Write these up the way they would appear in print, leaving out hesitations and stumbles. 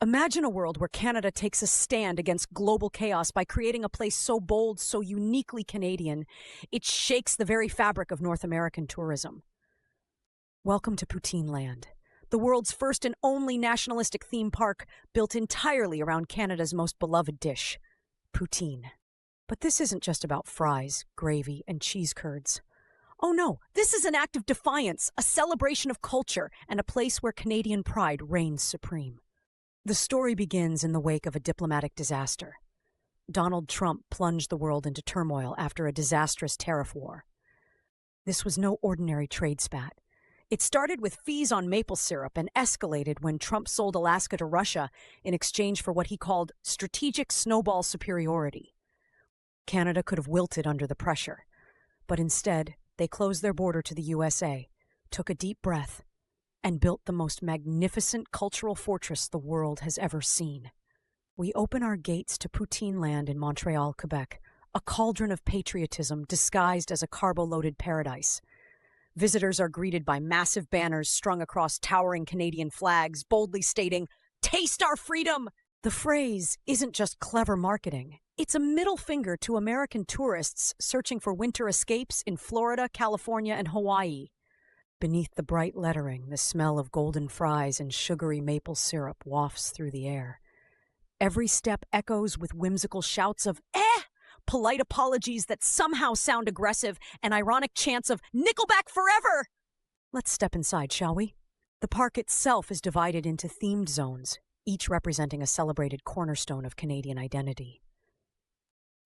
Imagine a world where Canada takes a stand against global chaos by creating a place so bold, so uniquely Canadian, it shakes the very fabric of North American tourism. Welcome to Poutine Land, the world's first and only nationalistic theme park built entirely around Canada's most beloved dish, poutine. But this isn't just about fries, gravy, and cheese curds. Oh no, this is an act of defiance, a celebration of culture, and a place where Canadian pride reigns supreme. The story begins in the wake of a diplomatic disaster. Donald Trump plunged the world into turmoil after a disastrous tariff war. This was no ordinary trade spat. It started with fees on maple syrup and escalated when Trump sold Alaska to Russia in exchange for what he called strategic snowball superiority. Canada could have wilted under the pressure, but instead they closed their border to the USA, took a deep breath, and built the most magnificent cultural fortress the world has ever seen. We open our gates to Poutine Land in Montreal, Quebec, a cauldron of patriotism disguised as a carbo-loaded paradise. Visitors are greeted by massive banners strung across towering Canadian flags, boldly stating, "Taste our freedom!" The phrase isn't just clever marketing. It's a middle finger to American tourists searching for winter escapes in Florida, California, and Hawaii. Beneath the bright lettering, the smell of golden fries and sugary maple syrup wafts through the air. Every step echoes with whimsical shouts of "eh!", polite apologies that somehow sound aggressive, and ironic chants of "Nickelback forever!" Let's step inside, shall we? The park itself is divided into themed zones, each representing a celebrated cornerstone of Canadian identity.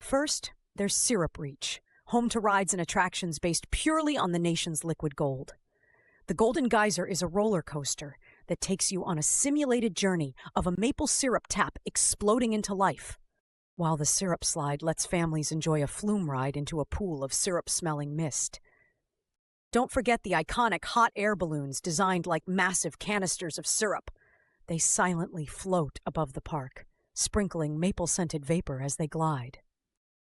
First, there's Syrup Reach, home to rides and attractions based purely on the nation's liquid gold. The Golden Geyser is a roller coaster that takes you on a simulated journey of a maple syrup tap exploding into life, while the Syrup Slide lets families enjoy a flume ride into a pool of syrup-smelling mist. Don't forget the iconic hot air balloons designed like massive canisters of syrup. They silently float above the park, sprinkling maple-scented vapor as they glide.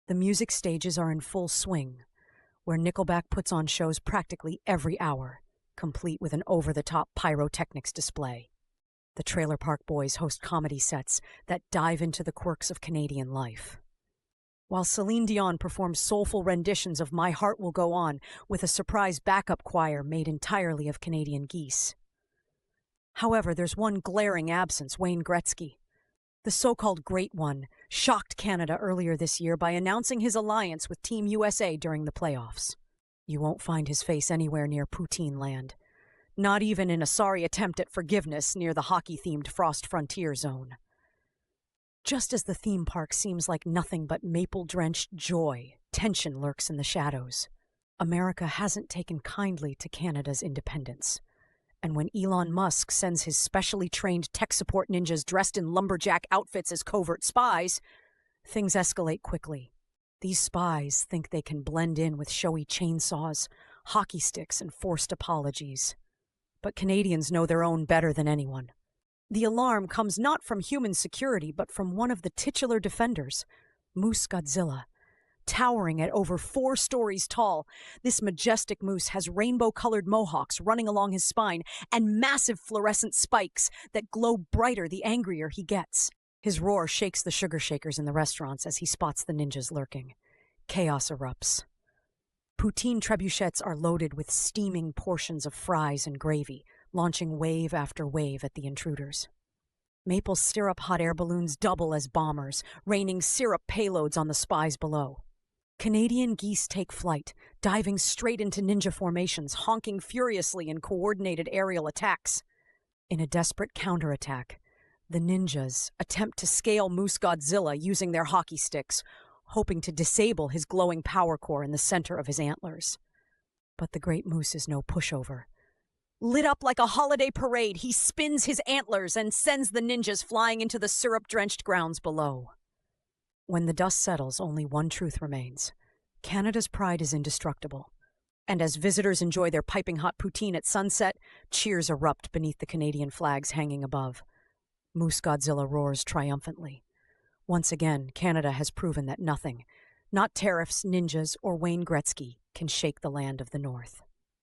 The music stages are in full swing, where Nickelback puts on shows practically every hour, complete with an over-the-top pyrotechnics display. The Trailer Park Boys host comedy sets that dive into the quirks of Canadian life, while Celine Dion performs soulful renditions of My Heart Will Go On with a surprise backup choir made entirely of Canadian geese. However, there's one glaring absence: Wayne Gretzky. The so-called Great One shocked Canada earlier this year by announcing his alliance with Team USA during the playoffs. You won't find his face anywhere near Poutine Land, not even in a sorry attempt at forgiveness near the hockey-themed Frost Frontier Zone. Just as the theme park seems like nothing but maple-drenched joy, tension lurks in the shadows. America hasn't taken kindly to Canada's independence. And when Elon Musk sends his specially trained tech support ninjas dressed in lumberjack outfits as covert spies, things escalate quickly. These spies think they can blend in with showy chainsaws, hockey sticks, and forced apologies. But Canadians know their own better than anyone. The alarm comes not from human security, but from one of the titular defenders, Moose Godzilla. Towering at over 4 stories tall, this majestic moose has rainbow-colored mohawks running along his spine and massive fluorescent spikes that glow brighter the angrier he gets. His roar shakes the sugar shakers in the restaurants as he spots the ninjas lurking. Chaos erupts. Poutine trebuchets are loaded with steaming portions of fries and gravy, launching wave after wave at the intruders. Maple syrup hot air balloons double as bombers, raining syrup payloads on the spies below. Canadian geese take flight, diving straight into ninja formations, honking furiously in coordinated aerial attacks. In a desperate counterattack, the ninjas attempt to scale Moose Godzilla using their hockey sticks, hoping to disable his glowing power core in the center of his antlers. But the great moose is no pushover. Lit up like a holiday parade, he spins his antlers and sends the ninjas flying into the syrup-drenched grounds below. When the dust settles, only one truth remains: Canada's pride is indestructible. And as visitors enjoy their piping hot poutine at sunset, cheers erupt beneath the Canadian flags hanging above. Moose Godzilla roars triumphantly. Once again, Canada has proven that nothing, not tariffs, ninjas, or Wayne Gretzky, can shake the land of the North.